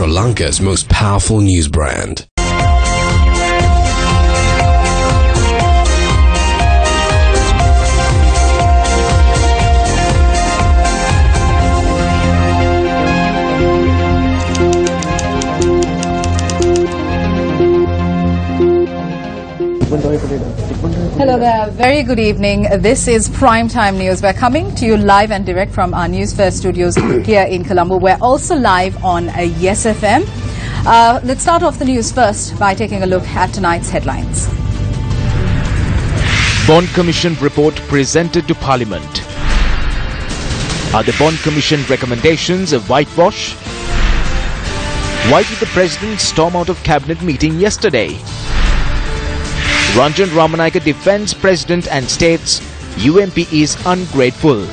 Sri Lanka's most powerful news brand. Hello there, very good evening. This is Primetime News. We're coming to you live and direct from our Newsfirst studios here in Colombo. We're also live on Yes FM. Let's start off the news first by taking a look at tonight's headlines. Bond Commission report presented to Parliament. Are the Bond Commission recommendations a whitewash? Why did the President storm out of Cabinet meeting yesterday? Ranjan Ramanayake defends President and states UMP is ungrateful.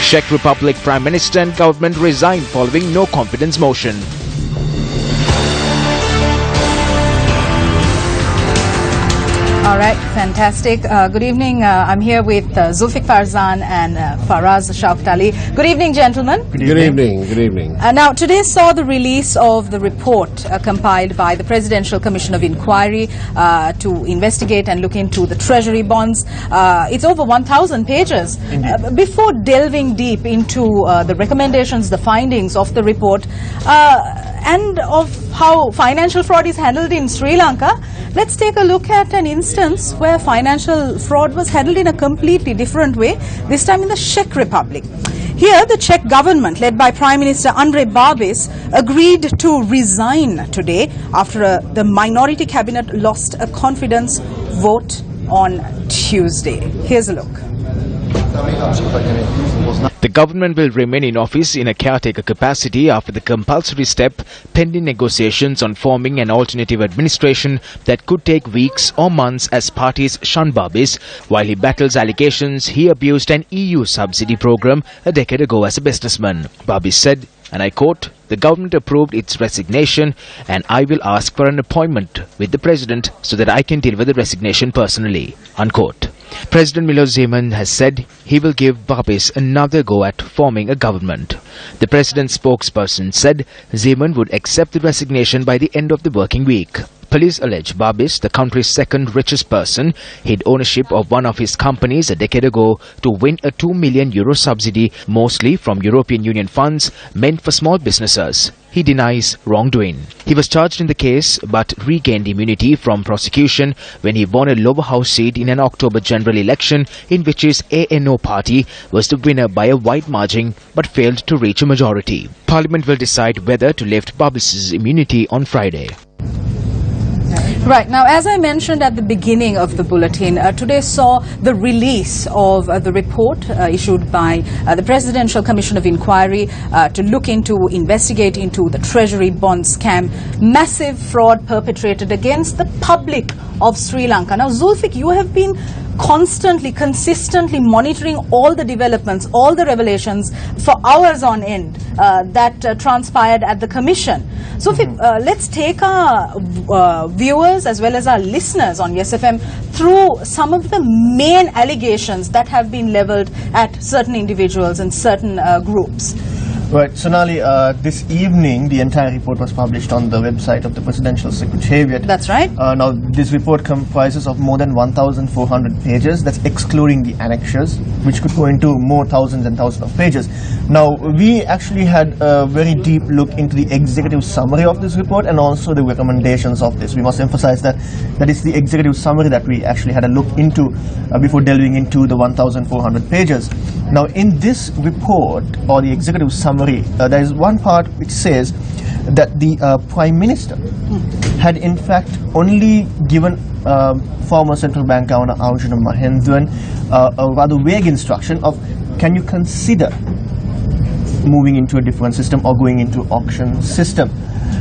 Czech Republic Prime Minister and government resign following no confidence motion. All right, fantastic. Good evening. I'm here with Zulfiq Farzan and Faraz Shauktali. Good evening, gentlemen. Good evening. Good evening. Now, today saw the release of the report compiled by the Presidential Commission of Inquiry to investigate and look into the Treasury bonds. It's over 1,000 pages. Before delving deep into the recommendations, the findings of the report, and of how financial fraud is handled in Sri Lanka, let's take a look at an instance where financial fraud was handled in a completely different way, this time in the Czech Republic. Here, the Czech government, led by Prime Minister Andrej Babis, agreed to resign today after the minority cabinet lost a confidence vote on Tuesday. Here's a look. The government will remain in office in a caretaker capacity after the compulsory step pending negotiations on forming an alternative administration that could take weeks or months as parties shun Babis while he battles allegations he abused an EU subsidy program a decade ago as a businessman. Babis said, and I quote, "The government approved its resignation and I will ask for an appointment with the president so that I can deal with the resignation personally," unquote. President Miloš Zeman has said he will give Babis another go at forming a government. The president's spokesperson said Zeman would accept the resignation by the end of the working week. Police allege Babis, the country's second richest person, hid ownership of one of his companies a decade ago to win a €2 million subsidy, mostly from European Union funds meant for small businesses. He denies wrongdoing. He was charged in the case but regained immunity from prosecution when he won a lower house seat in an October general election in which his ANO party was the winner by a wide margin but failed to reach a majority. Parliament will decide whether to lift Babis' immunity on Friday. Right. Now, as I mentioned at the beginning of the bulletin, today saw the release of the report issued by the Presidential Commission of Inquiry to look into, investigate into the Treasury bond scam, massive fraud perpetrated against the public of Sri Lanka. Now, Zulfiq, you have been constantly, consistently monitoring all the developments, all the revelations for hours on end that transpired at the Commission. So, let's take our viewers as well as our listeners on Yes FM through some of the main allegations that have been leveled at certain individuals and certain groups. Right, Sonali, this evening the entire report was published on the website of the Presidential Secretariat. That's right. Now, this report comprises of more than 1,400 pages. That's excluding the annexures, which could go into more thousands and thousands of pages. Now, we actually had a very deep look into the executive summary of this report and also the recommendations of this. We must emphasize that that is the executive summary that we actually had a look into before delving into the 1,400 pages. Now, in this report, or the executive summary, there is one part which says that the Prime Minister had in fact only given former central bank governor Arjuna Mahendran a rather vague instruction of, can you consider moving into a different system or going into auction system.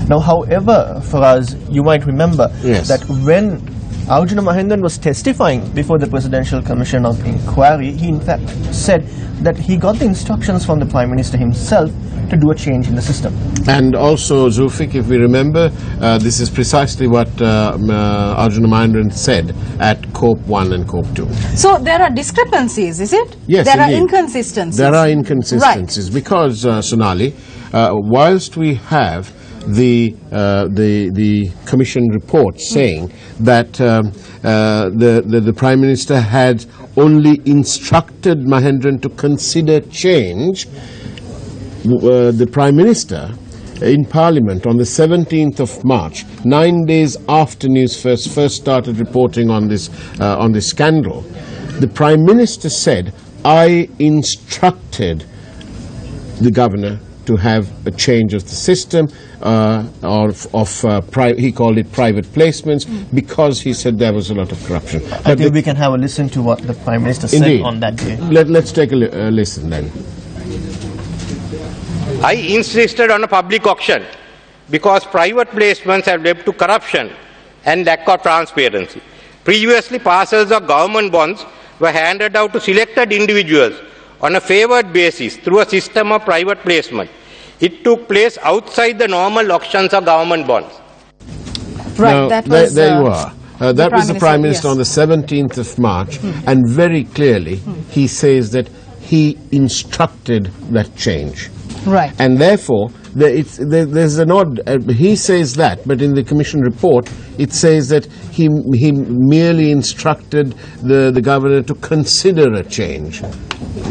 Now, however, for us, you might remember that when Arjuna Mahendran was testifying before the Presidential Commission of Inquiry, he in fact said that he got the instructions from the Prime Minister himself to do a change in the system. And also, Zulfik, if we remember, this is precisely what Arjuna Mahendran said at COP 1 and COP 2. So there are discrepancies, is it? Yes, there indeed. are inconsistencies. There are inconsistencies, right. Because, Sonali, whilst we have the Commission report saying that the Prime Minister had only instructed Mahendran to consider change, the Prime Minister in Parliament on the 17th of March, 9 days after Newsfirst first started reporting on this scandal, the Prime Minister said, I instructed the Governor to have a change of the system, he called it private placements, because he said there was a lot of corruption. I think we can have a listen to what the Prime Minister said on that day. Let's take a listen then. I insisted on a public auction because private placements have led to corruption and lack of transparency. Previously, parcels of government bonds were handed out to selected individuals on a favoured basis through a system of private placement. It took place outside the normal auctions of government bonds. Right, now, that was... There you are. That was the Prime Minister yes. on the 17th of March, and very clearly he says that he instructed that change. Right. And therefore, there's an odd... he says that, but in the Commission report, it says that he merely instructed the Governor to consider a change.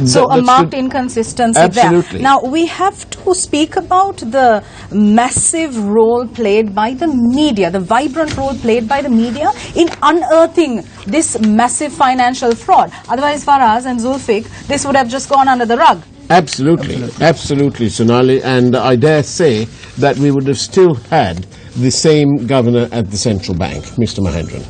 So a marked inconsistency absolutely. There. Now, we have to speak about the massive role played by the media, the vibrant role played by the media in unearthing this massive financial fraud. Otherwise, Faraz and Zulfik, this would have just gone under the rug. Absolutely, Sonali, and I dare say that we would have still had the same governor at the central bank, Mr. Mahendran.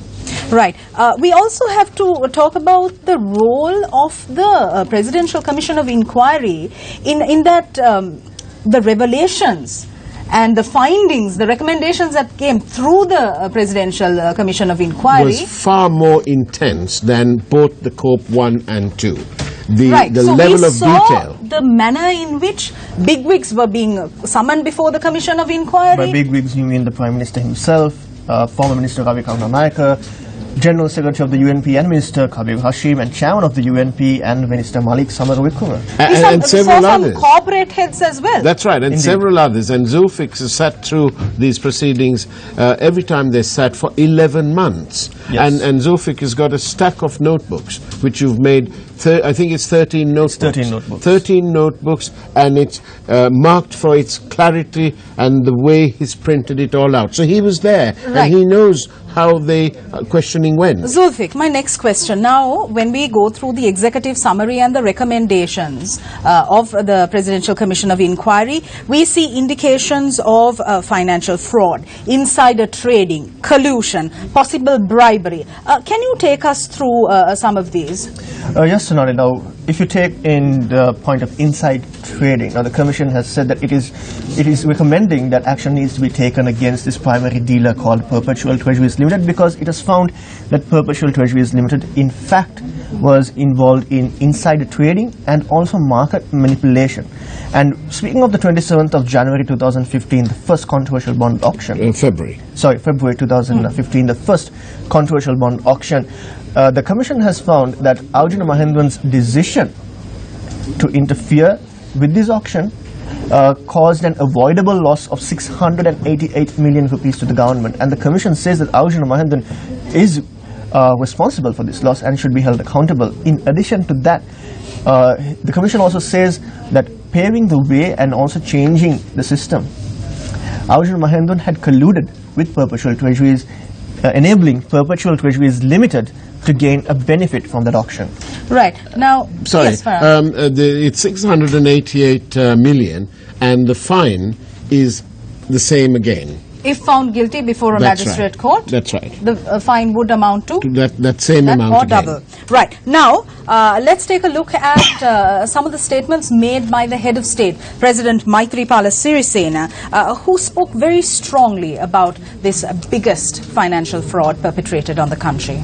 Right. We also have to talk about the role of the Presidential Commission of Inquiry in that the revelations and the findings, the recommendations that came through the Presidential Commission of Inquiry was far more intense than both the COP 1 and 2. Right. The so level we of saw detail. The manner in which bigwigs were being summoned before the Commission of Inquiry. By bigwigs, you mean the Prime Minister himself, former Minister Ravi Karunanayake, General Secretary of the UNP and Minister Kabir Hashim, and Chairman of the UNP and Minister Malik Samarawickrama. And several others. Some corporate heads as well. That's right, and indeed. Several others. And Zulfik has sat through these proceedings every time they sat for 11 months. Yes. And Zulfik has got a stack of notebooks, which you've made, I think it's 13 notebooks. 13 notebooks. 13 notebooks, and it's marked for its clarity and the way he's printed it all out. So he was there, right. And he knows how the questioning went. Zulfik, my next question. Now, when we go through the executive summary and the recommendations of the Presidential Commission of Inquiry, we see indications of financial fraud, insider trading, collusion, possible bribery. Can you take us through some of these? Yes, Sonali. Now, if you take in the point of inside trading, now the Commission has said that it is recommending that action needs to be taken against this primary dealer called Perpetual Treasuries Limited, because it has found that Perpetual Treasuries Limited in fact was involved in insider trading and also market manipulation. And speaking of the 27th of January 2015, the first controversial bond auction. February 2015, the first controversial bond auction. The Commission has found that Arjuna Mahendran's decision to interfere with this auction caused an avoidable loss of 688 million rupees to the government. And the Commission says that Arjuna Mahendran is responsible for this loss and should be held accountable. In addition to that, the Commission also says that paving the way and also changing the system, Arjuna Mahendran had colluded with Perpetual Treasuries, enabling Perpetual Treasuries Limited to gain a benefit from that auction. Right. Now, sorry, yes, it's 688 million, and the fine is the same again. If found guilty before a magistrate court, that's right. The fine would amount to that same amount or again. double. Right. Now, let's take a look at some of the statements made by the head of state, President Maithripala Sirisena, who spoke very strongly about this biggest financial fraud perpetrated on the country.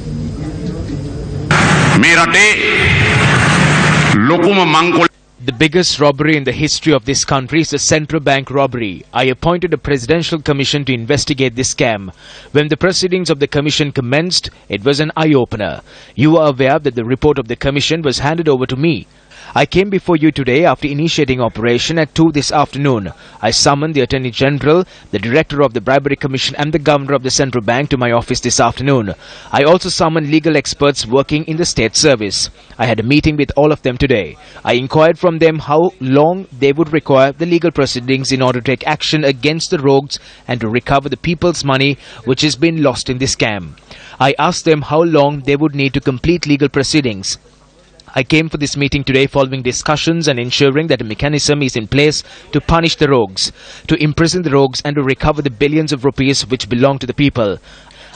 The biggest robbery in the history of this country is the central bank robbery. I appointed a presidential commission to investigate this scam. When the proceedings of the commission commenced, it was an eye-opener. You are aware that the report of the commission was handed over to me. I came before you today after initiating operation at 2 this afternoon. I summoned the Attorney General, the Director of the Bribery Commission and the Governor of the Central Bank to my office this afternoon. I also summoned legal experts working in the state service. I had a meeting with all of them today. I inquired from them how long they would require the legal proceedings in order to take action against the rogues and to recover the people's money which has been lost in this scam. I asked them how long they would need to complete legal proceedings. I came for this meeting today following discussions and ensuring that a mechanism is in place to punish the rogues, to imprison the rogues and to recover the billions of rupees which belong to the people.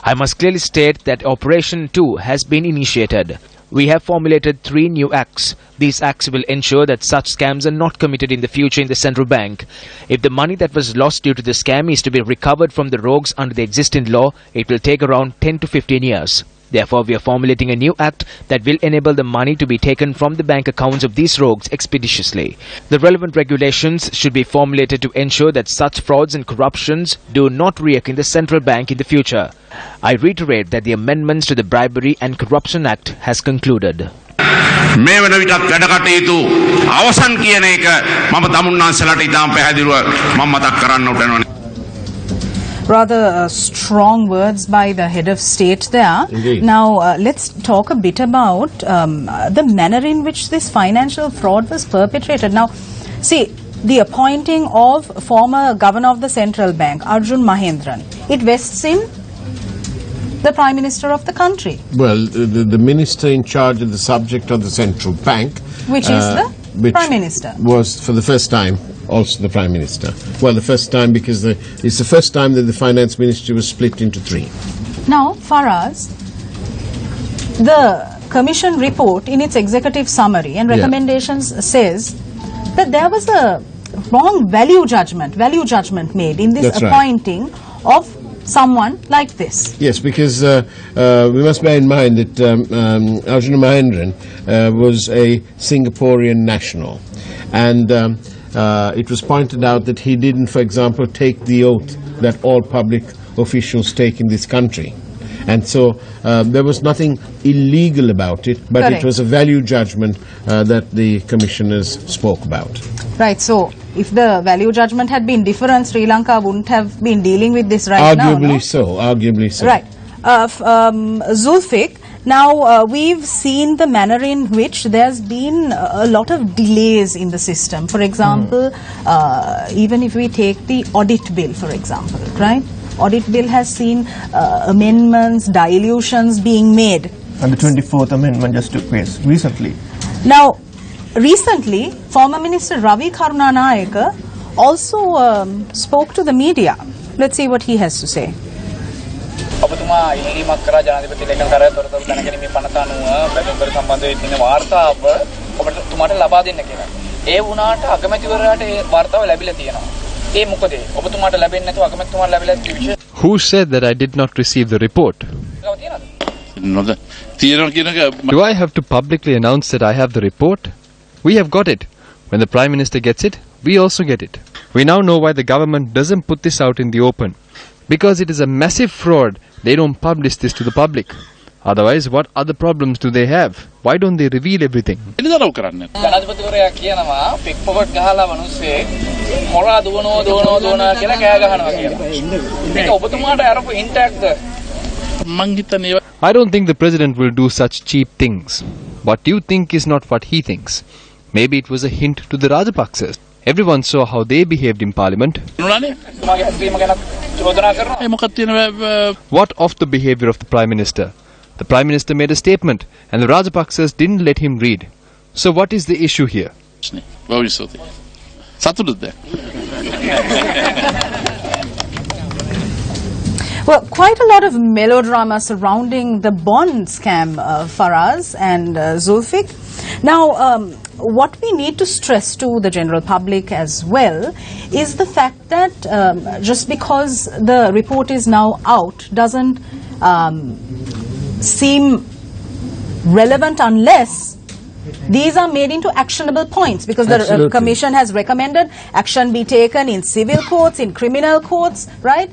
I must clearly state that Operation 2 has been initiated. We have formulated 3 new acts. These acts will ensure that such scams are not committed in the future in the central bank. If the money that was lost due to the scam is to be recovered from the rogues under the existing law, it will take around 10 to 15 years. Therefore, we are formulating a new act that will enable the money to be taken from the bank accounts of these rogues expeditiously. The relevant regulations should be formulated to ensure that such frauds and corruptions do not reoccur in the central bank in the future. I reiterate that the amendments to the Bribery and Corruption Act has concluded. මේ වන විටත් වැඩ කටයුතු අවසන් කියන එක මම තමුන්නාන්සලාට ඉතාම පැහැදිලිව මම මතක් කරන්නට වෙනවා. Rather strong words by the head of state there. Indeed. Now, let's talk a bit about the manner in which this financial fraud was perpetrated. Now, see, the appointing of former governor of the central bank, Arjun Mahendran, it vests in the Prime Minister of the country. Well, the minister in charge of the subject of the central bank, which is the Prime Minister, was for the first time also the Prime Minister. Well, the first time because it's the first time that the finance ministry was split into 3. Now, Faraz, the commission report in its executive summary and recommendations says that there was a wrong value judgment made in this appointing of someone like this. Yes, because we must bear in mind that Arjun Mahendran was a Singaporean national, and it was pointed out that he didn't, for example, take the oath that all public officials take in this country. And so there was nothing illegal about it, but Correct. It was a value judgment that the commissioners spoke about. Right, so if the value judgment had been different, Sri Lanka wouldn't have been dealing with this right now, no? Arguably so. Right. Zulfiq, now we've seen the manner in which there's been a lot of delays in the system. For example, even if we take the audit bill, for example, right? Audit bill has seen amendments, dilutions being made. And the 24th amendment just took place recently. Now, recently, former Minister Ravi Karunanayake also spoke to the media. Let's see what he has to say. ඔබතුමා ඉල්ලීමක් කරා ජනාධිපති ලේකම්කාරයා තොරතුරු දැනගැනීමේ පනත අනුව බැඳුම්කර සම්බන්ධ වෙන වාර්තාව ඔබතුමාට ලබා දෙන්න කියලා. ඒ වුණාට අගමැතිවරයාට ඒ වාර්තාව ලැබිලා තියෙනවා. ඒ මොකද ඔබතුමාට ලැබෙන්නේ නැතුව අගමැතිතුමාට ලැබිලා තියෙන්නේ. Who said that I did not receive the report? Do I have to publicly announce that I have the report? We have got it. When the Prime Minister gets it, we also get it. We now know why the government doesn't put this out in the open. Because it is a massive fraud, they don't publish this to the public. Otherwise, what other problems do they have? Why don't they reveal everything? ජනාධිපතිවරයා කියනවා පික්පොකට් ගහලා මිනිස්සේ මොරා දුවනවා කියලා කෑ ගහනවා කියලා. මේක ඔබතුමාට අරපු ඉන්ටැක්ද? මං හිතන්නේ I don't think the president will do such cheap things. What you think is not what he thinks. Maybe it was a hint to the Rajapaksas. Everyone saw how they behaved in parliament. What of the behavior of the Prime Minister? The Prime Minister made a statement and the Rajapaksas didn't let him read. So what is the issue here? Well, quite a lot of melodrama surrounding the bond scam, Faraz and Zulfiq. Now, what we need to stress to the general public as well is the fact that just because the report is now out doesn't seem relevant unless These are made into actionable points because the Commission has recommended action be taken in civil courts, in criminal courts, right?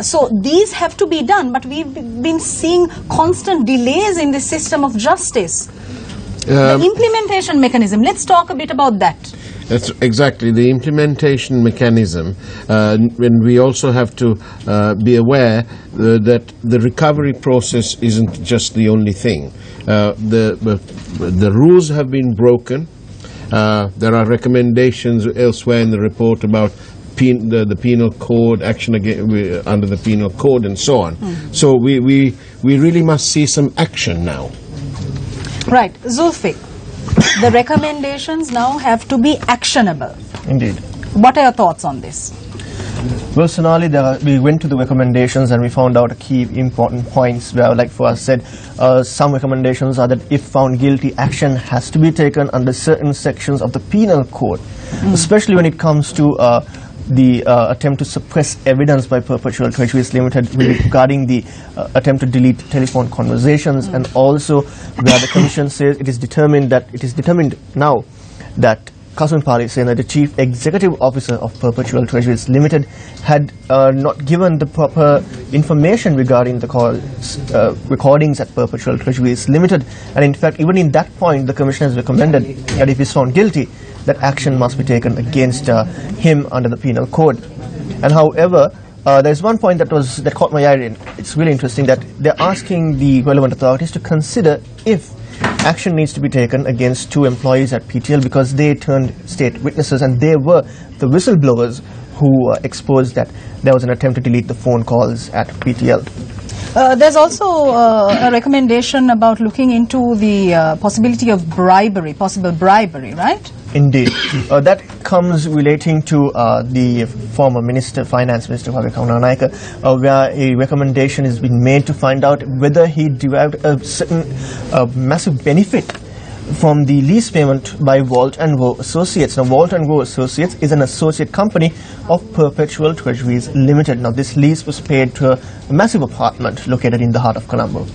So these have to be done, but we've been seeing constant delays in the system of justice. The implementation mechanism, let's talk a bit about that. That's exactly the implementation mechanism. When we also have to be aware that the recovery process isn't just the only thing. The rules have been broken. There are recommendations elsewhere in the report about the penal code, action under the penal code, and so on. So we really must see some action now. Right, Zulfi, the recommendations now have to be actionable. Indeed. What are your thoughts on this? Well, Sonali, we went to the recommendations and we found out a key important points where, like for us said, some recommendations are that if found guilty, action has to be taken under certain sections of the penal code, especially when it comes to the attempt to suppress evidence by Perpetual Treasuries Limited regarding the attempt to delete telephone conversations, and also where the Commission says it is determined now that Kasun Pali saying that the Chief Executive Officer of Perpetual Treasuries Limited had not given the proper information regarding the recordings at Perpetual Treasuries Limited, and in fact even in that point the Commission has recommended that if he is found guilty, that action must be taken against him under the penal code. And however, there's one point that caught my eye, and it's really interesting, that they're asking the relevant authorities to consider if action needs to be taken against 2 employees at PTL because they turned state witnesses and they were the whistleblowers who exposed that there was an attempt to delete the phone calls at PTL. There's also a recommendation about looking into the possibility of possible bribery, right? Indeed. That comes relating to the former Finance Minister, Kananayake, where a recommendation has been made to find out whether he derived a certain massive benefit from the lease payment by Walt & Rowe Associates. Now, Walt & Rowe Associates is an associate company of Perpetual Treasuries Limited. Now, this lease was paid to a massive apartment located in the heart of Colombo.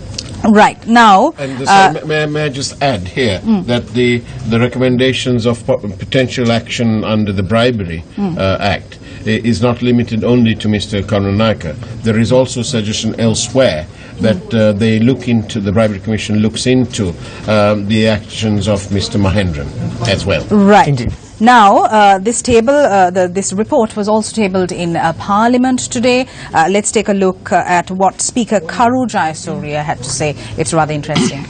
Right. Now, and may I just add here that the recommendations of potential action under the Bribery Act is not limited only to Mr. Kananayake. There is also suggestion elsewhere that the Bribery Commission looks into the actions of Mr. Mahendran as well. Right. Indeed. Now, this report was also tabled in Parliament today. Let's take a look at what Speaker Karu Jayasuriya had to say. It's rather interesting.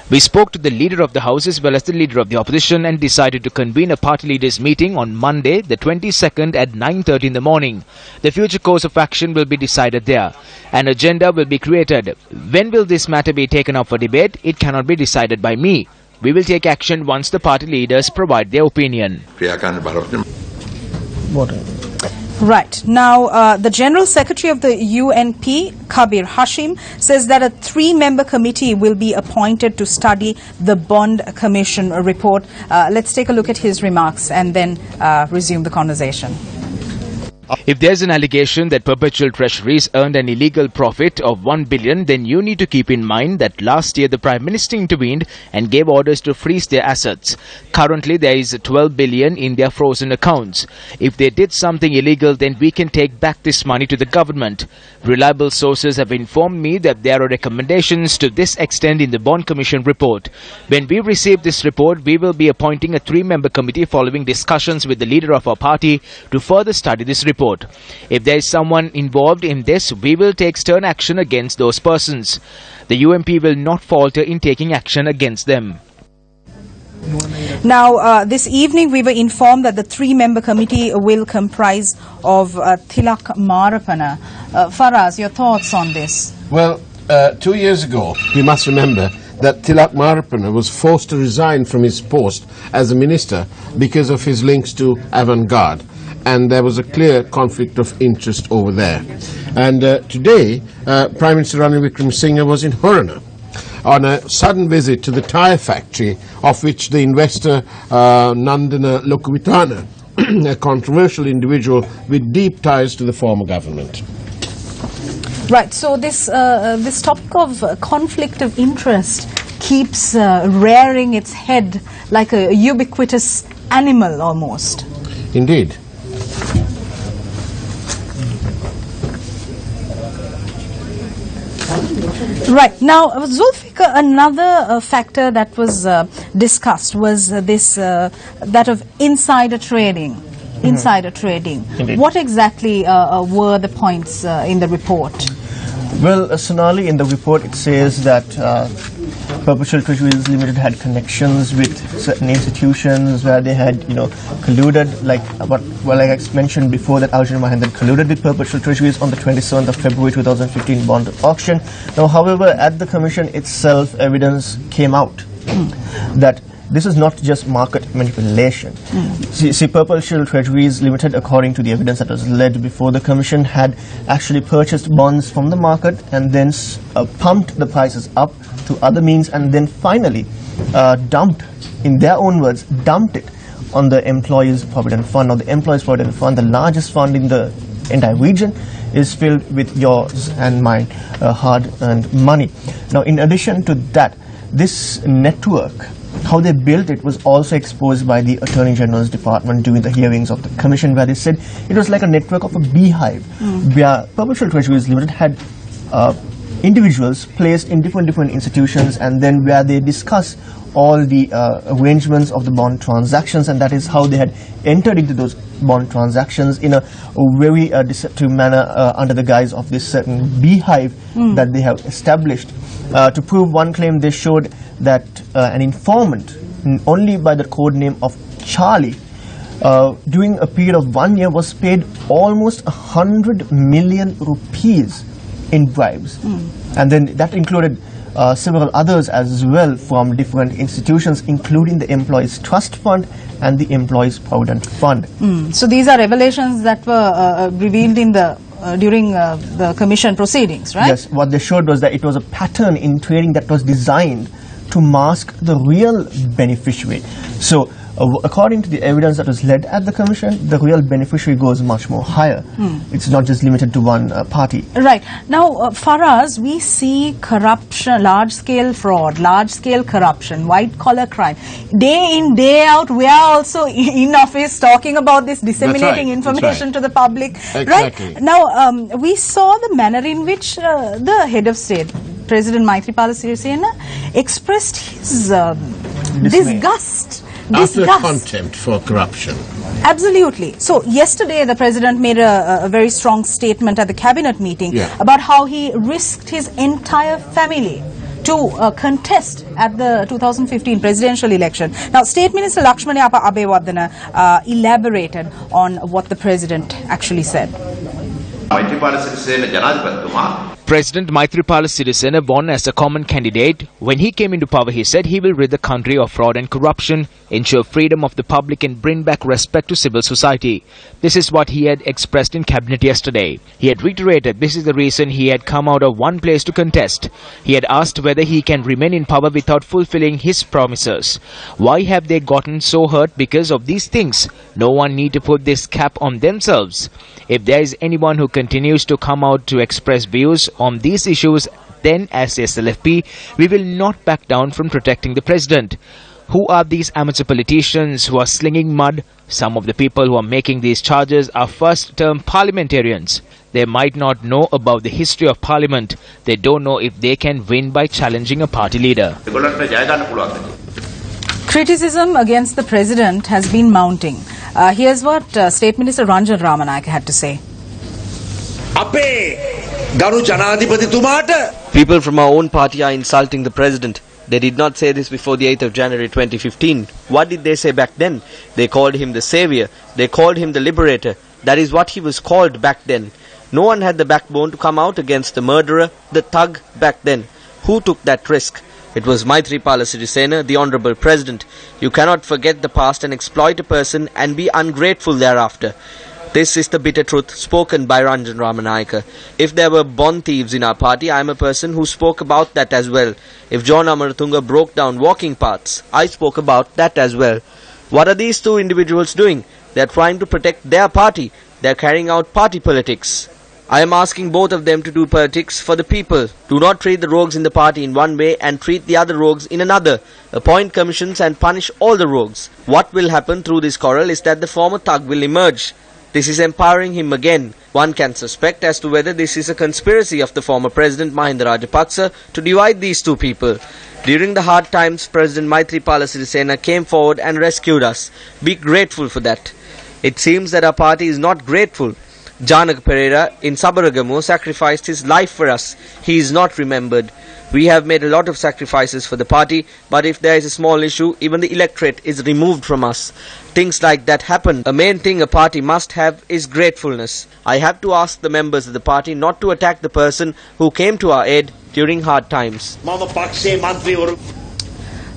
We spoke to the leader of the House as well as the leader of the opposition and decided to convene a party leaders meeting on Monday, the 22nd at 9:30 in the morning. The future course of action will be decided there. An agenda will be created. When will this matter be taken up for debate? It cannot be decided by me. We will take action once the party leaders provide their opinion. Right. Now, the General Secretary of the UNP, Kabir Hashim, says that a 3-member committee will be appointed to study the Bond Commission report. Let's take a look at his remarks and then resume the conversation. If there's an allegation that Perpetual Treasuries earned an illegal profit of 1 billion, then you need to keep in mind that last year the Prime Minister intervened and gave orders to freeze their assets. Currently, there is 12 billion in their frozen accounts. If they did something illegal, then we can take back this money to the government. Reliable sources have informed me that there are recommendations to this extent in the Bond Commission report. When we receive this report, we will be appointing a 3-member committee following discussions with the leader of our party to further study this report. If there is someone involved in this, we will take stern action against those persons. The UMP will not falter in taking action against them. Now, this evening we were informed that the 3-member committee will comprise of Tilak Marapana. Faraz, your thoughts on this? Well, 2 years ago, we must remember that Tilak Marapana was forced to resign from his post as a minister because of his links to avant-garde. And there was a clear conflict of interest over there. And today, Prime Minister Ranil Wickremesinghe was in Horana on a sudden visit to the tyre factory of which the investor Nandana Lokavitana, a controversial individual with deep ties to the former government. Right, so this topic of conflict of interest keeps rearing its head like a ubiquitous animal almost. Indeed. Right. Now, Zulfikar, another factor that was discussed was that of insider trading. Insider trading. Indeed. What exactly were the points in the report? Well, Sonali, in the report it says that Perpetual Treasuries Limited had connections with certain institutions where they had, colluded, like I mentioned before, that Arjun Mahendran colluded with Perpetual Treasuries on the 27th of February 2015 bond auction. Now, however, at the Commission itself, evidence came out that this is not just market manipulation. See, Perpetual Treasuries Limited, according to the evidence that was led before the Commission, had actually purchased bonds from the market and then pumped the prices up to other means, and then finally dumped, in their own words, dumped it on the Employees Provident Fund. Now, the Employees Provident Fund, the largest fund in the entire region, is filled with yours and my hard-earned money. Now, in addition to that, this network, how they built it, was also exposed by the Attorney General's Department during the hearings of the Commission, where they said it was like a network of a beehive, where Perpetual Treasuries Limited had individuals placed in different institutions, and then where they discuss all the arrangements of the bond transactions, and that is how they had entered into those bond transactions in a very deceptive manner under the guise of this certain beehive that they have established. To prove one claim, they showed that an informant, only by the code name of Charlie, during a period of 1 year was paid almost 100 million rupees in bribes. And then that included several others as well from different institutions, including the Employees Trust Fund and the Employees Provident Fund. So these are revelations that were revealed in the during the Commission proceedings, right? Yes, what they showed was that it was a pattern in trading that was designed to mask the real beneficiary. So, according to the evidence that was led at the Commission, the real beneficiary goes much more higher. It's not just limited to one party. Right. Now, for us, we see corruption, large-scale fraud, large-scale corruption, white-collar crime. Day in, day out, we are also in office talking about this, disseminating information to the public. Exactly. Right? Now, we saw the manner in which the head of state, President Maithripala Sirisena, expressed his disgust. After contempt for corruption. Absolutely. So yesterday the President made a very strong statement at the cabinet meeting about how he risked his entire family to contest at the 2015 presidential election. Now, State Minister Lakshmana Abewardena elaborated on what the President actually said. President Maithripala Sirisena won as a common candidate. When he came into power, he said he will rid the country of fraud and corruption, ensure freedom of the public and bring back respect to civil society. This is what he had expressed in cabinet yesterday. He had reiterated this is the reason he had come out of one place to contest. He had asked whether he can remain in power without fulfilling his promises. Why have they gotten so hurt because of these things? No one need to put this cap on themselves. If there is anyone who continues to come out to express views on these issues, then as SLFP, we will not back down from protecting the President. Who are these amateur politicians who are slinging mud? Some of the people who are making these charges are first-term parliamentarians. They might not know about the history of Parliament. They don't know if they can win by challenging a party leader. Criticism against the President has been mounting. Here's what State Minister Ranjan Ramanayake had to say. People from our own party are insulting the President. They did not say this before the 8th of January 2015. What did they say back then? They called him the savior. They called him the liberator. That is what he was called back then. No one had the backbone to come out against the murderer, the thug back then. Who took that risk? It was Maithripala Sirisena, the Honourable President. You cannot forget the past and exploit a person and be ungrateful thereafter. This is the bitter truth spoken by Ranjan Ramanayake. If there were bond thieves in our party, I am a person who spoke about that as well. If John Amaratunga broke down walking paths, I spoke about that as well. What are these two individuals doing? They are trying to protect their party. They are carrying out party politics. I am asking both of them to do politics for the people. Do not treat the rogues in the party in one way and treat the other rogues in another. Appoint commissions and punish all the rogues. What will happen through this quarrel is that the former thug will emerge. This is empowering him again. One can suspect as to whether this is a conspiracy of the former President Mahinda Rajapaksa to divide these two people. During the hard times, President Maithripala Sirisena came forward and rescued us. Be grateful for that. It seems that our party is not grateful. Janaka Pereira in Sabaragamu sacrificed his life for us. He is not remembered. We have made a lot of sacrifices for the party, but if there is a small issue, even the electorate is removed from us. Things like that happen. A main thing a party must have is gratefulness. I have to ask the members of the party not to attack the person who came to our aid during hard times.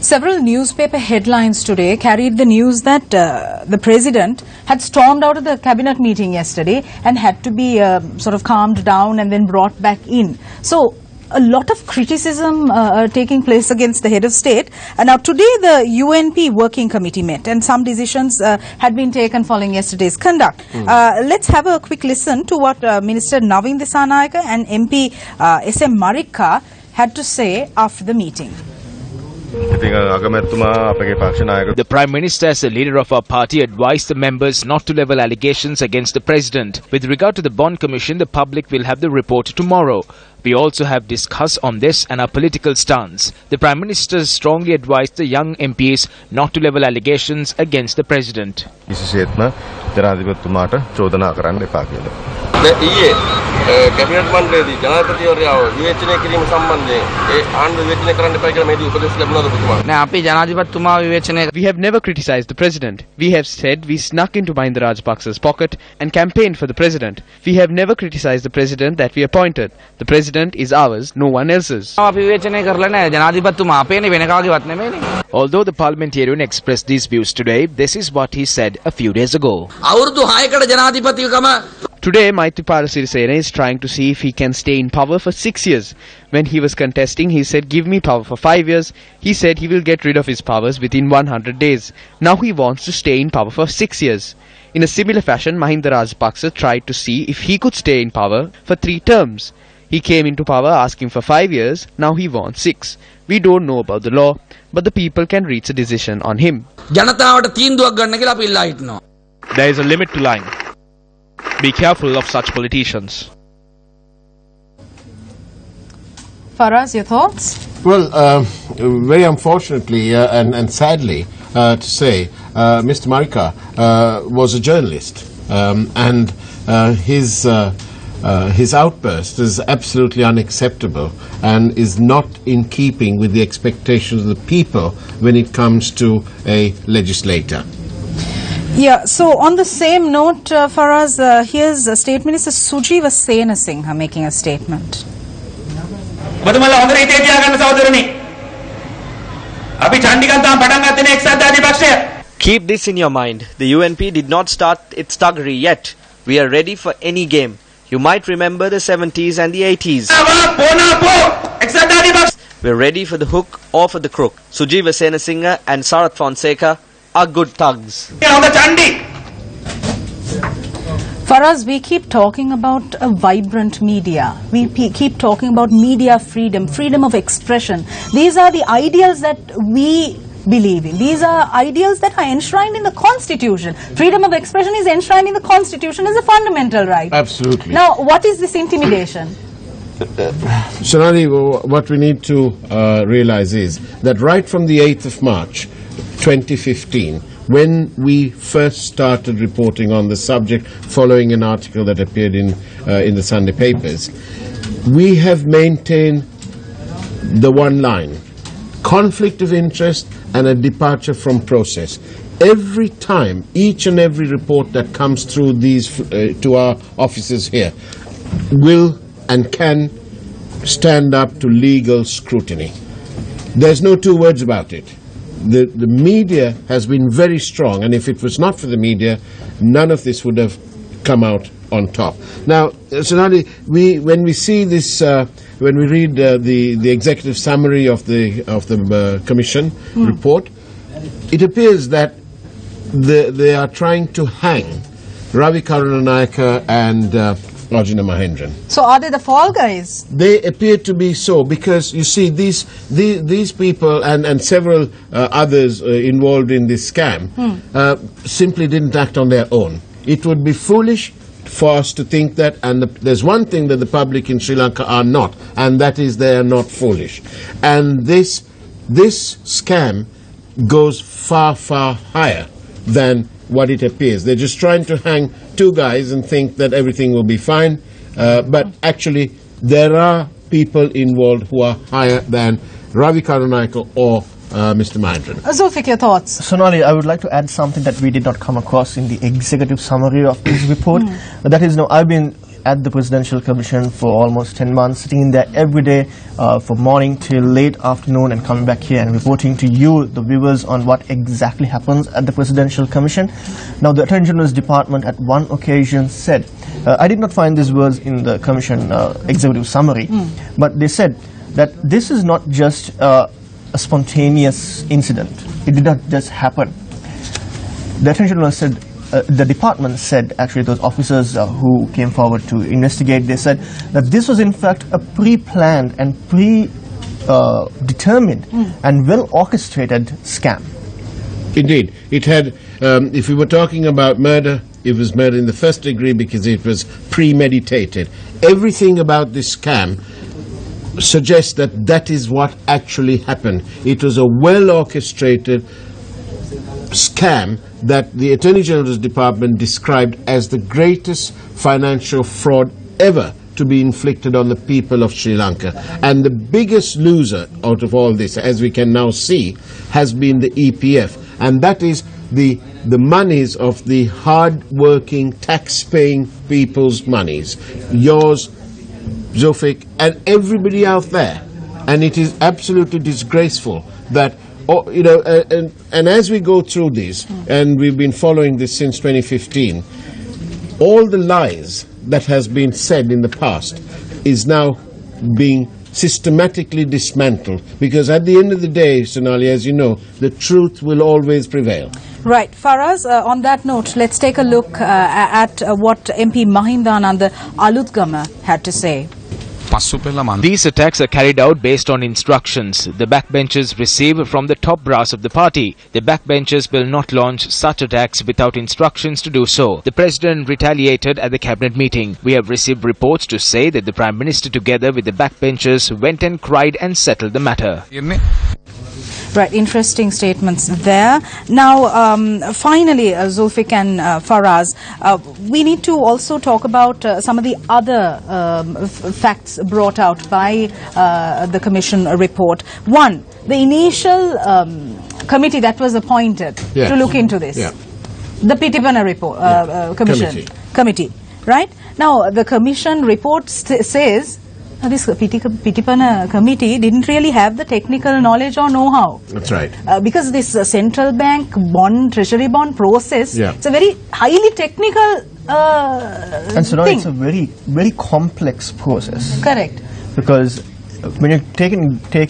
Several newspaper headlines today carried the news that the president had stormed out of the cabinet meeting yesterday and had to be sort of calmed down and then brought back in. So a lot of criticism taking place against the head of state. Now today the UNP working committee met and some decisions had been taken following yesterday's conduct. Let's have a quick listen to what Minister Navin Disanayake and MP SM Marika had to say after the meeting. The Prime Minister, as the leader of our party, advised the members not to level allegations against the President. With regard to the Bond Commission, the public will have the report tomorrow. We also have discussed on this and our political stance. The Prime Minister strongly advised the young MPs not to level allegations against the President. කැබිනට් මණ්ඩලයේදී ජනාධිපතිවරයාව විවේචනය කිරීම සම්බන්ධයෙන් ඒ ආණ්ඩුව විවේචනය කරන්න එපා කියලා මේදී උපදෙස් ලැබුණාද ඔබතුමා? නෑ අපි ජනාධිපතිතුමා විවේචනය We have never criticized the president. We have said we snuck into Mahinda Rajapaksa's pocket and campaigned for the president. We have never criticized the president that we appointed. The president is ours, no one else's. අපි විවේචනය කරලා නෑ ජනාධිපතිතුමා අපේනේ වෙන කාගේවත් නෙමෙයිනේ. Although the parliamentarian expressed these views today, this is what he said a few days ago. අවුරුදු 6කට ජනාධිපතිකම Today, Maithripala Sirisena is trying to see if he can stay in power for 6 years. When he was contesting, he said, give me power for 5 years. He said he will get rid of his powers within 100 days. Now he wants to stay in power for 6 years. In a similar fashion, Mahinda Rajapaksa tried to see if he could stay in power for 3 terms. He came into power asking for 5 years, now he wants 6. We don't know about the law, but the people can reach a decision on him. There is a limit to lying. Be careful of such politicians. Faraz, your thoughts? Well, very unfortunately and sadly to say, Mr. Marika was a journalist, and his outburst is absolutely unacceptable and is not in keeping with the expectations of the people when it comes to a legislator. Yeah, so on the same note, Faraz, here's State Minister Sujiva Senasinghe making a statement. Keep this in your mind. The UNP did not start its thuggery yet. We are ready for any game. You might remember the 70s and the 80s. We're ready for the hook or for the crook. Sujiva Senasinghe and Sarath Fonseca are good thugs. Faraz, we keep talking about a vibrant media. We keep talking about media freedom, freedom of expression. These are the ideals that we believe in. These are ideals that are enshrined in the Constitution. Freedom of expression is enshrined in the Constitution as a fundamental right. Absolutely. Now, what is this intimidation? Sonali, what we need to realize is that right from the 8th of March 2015, when we first started reporting on the subject following an article that appeared in the Sunday papers, we have maintained the one line: conflict of interest and a departure from process. Every time, each and every report that comes through these to our offices here will and can stand up to legal scrutiny. There's no two words about it. The media has been very strong, and if it was not for the media, none of this would have come out on top. Now, Sonali, when we see this, when we read the executive summary of the Commission report, it appears that they are trying to hang Ravi Karunanayake and Arjuna Mahendran. So are they the fall guys? They appear to be so, because you see these people and several others involved in this scam simply didn't act on their own. It would be foolish for us to think that, and there's one thing that the public in Sri Lanka are not, and that is they are not foolish. And this scam goes far, far higher than what it appears. They're just trying to hang two guys and think that everything will be fine, but actually there are people involved who are higher than Ravi Karunayaka or Mr. Mahendran. Zulfiq, your thoughts? Sonali, I would like to add something that we did not come across in the executive summary of this report. That is, I've been at the Presidential Commission for almost 10 months, sitting in there every day from morning till late afternoon, and coming back here and reporting to you, the viewers, on what exactly happens at the Presidential Commission. Now, the Attorney General's Department at one occasion said, I did not find these words in the Commission executive summary, but they said that this is not just a spontaneous incident. It did not just happen. The Attorney General said, the department said, actually those officers who came forward to investigate, they said that this was in fact a pre-planned and determined and well-orchestrated scam. Indeed. It had, if we were talking about murder, it was murder in the first degree because it was premeditated. Everything about this scam suggests that that is what actually happened. It was a well-orchestrated scam that the Attorney General's Department described as the greatest financial fraud ever to be inflicted on the people of Sri Lanka. And the biggest loser out of all this, as we can now see, has been the EPF. And that is the monies of the hard-working, tax-paying people's monies. Yours, Zulfiq, and everybody out there. And it is absolutely disgraceful that, and as we go through this, and we've been following this since 2015, all the lies that has been said in the past is now being systematically dismantled, because at the end of the day, Sonali, as you know, the truth will always prevail. Right. Faraz, on that note, let's take a look at what MP Mahindananda Alutgama had to say. These attacks are carried out based on instructions the backbenchers receive from the top brass of the party. The backbenchers will not launch such attacks without instructions to do so. The President retaliated at the cabinet meeting. We have received reports to say that the Prime Minister, together with the backbenchers, went and cried and settled the matter. Right, interesting statements there. Now, finally, Zulfiq and Faraz, we need to also talk about some of the other facts brought out by the Commission report. One, the initial committee that was appointed to look into this, the Pitipana report, committee, right? Now, the Commission report says this Pitipana committee didn't really have the technical knowledge or know-how. That's right. Because this central bank bond, treasury bond process, it's a very highly technical and so now it's a very, very complex process. Correct. Because when you take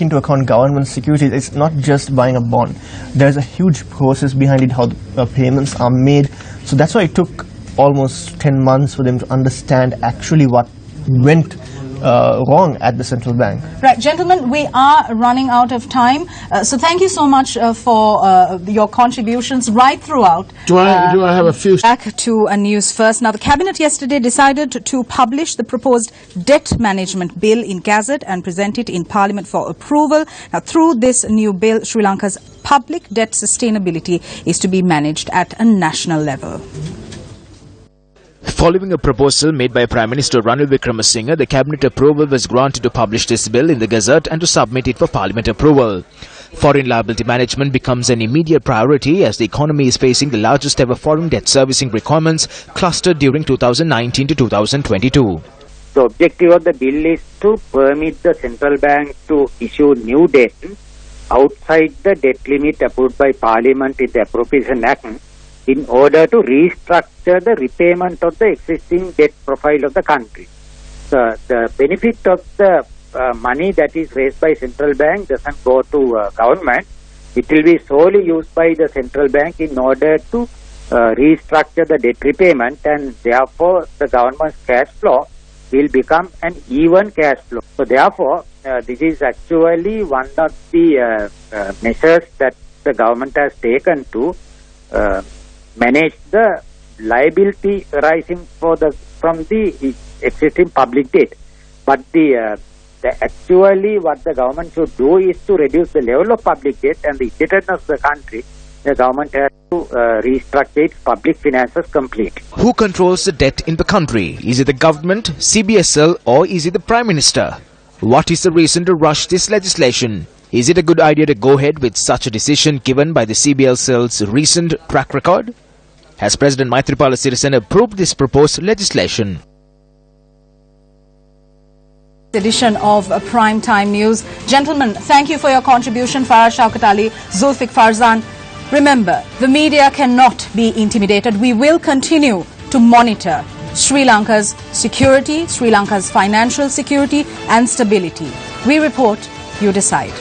into account government securities, it's not just buying a bond. There's a huge process behind it, how the payments are made. So that's why it took almost 10 months for them to understand actually what went wrong at the central bank. Right, gentlemen, we are running out of time. So thank you so much for your contributions right throughout. Do I have a few? Back to a news first. Now, the Cabinet yesterday decided to publish the proposed debt management bill in Gazette and present it in Parliament for approval. Now, through this new bill, Sri Lanka's public debt sustainability is to be managed at a national level. Following a proposal made by Prime Minister Ranil Wickremesinghe, the Cabinet approval was granted to publish this bill in the Gazette and to submit it for Parliament approval. Foreign liability management becomes an immediate priority as the economy is facing the largest ever foreign debt servicing requirements clustered during 2019 to 2022. The objective of the bill is to permit the central bank to issue new debt outside the debt limit approved by Parliament in the Appropriation Act, in order to restructure the repayment of the existing debt profile of the country. The benefit of the money that is raised by central bank doesn't go to government. It will be solely used by the central bank in order to restructure the debt repayment, and therefore the government's cash flow will become an even cash flow. So therefore, this is actually one of the measures that the government has taken to manage the liability arising from the existing public debt. But actually what the government should do is to reduce the level of public debt and the indebtedness of the country. The government has to restructure its public finances completely. Who controls the debt in the country? Is it the government, CBSL, or is it the Prime Minister? What is the reason to rush this legislation? Is it a good idea to go ahead with such a decision given by the CBSL's recent track record? Has President Maithripala Sirisena approved this proposed legislation? Edition of Prime Time News. Gentlemen, thank you for your contribution. Farah Shaukat Ali, Zulfiq Farzan. Remember, the media cannot be intimidated. We will continue to monitor Sri Lanka's security, Sri Lanka's financial security and stability. We report, you decide.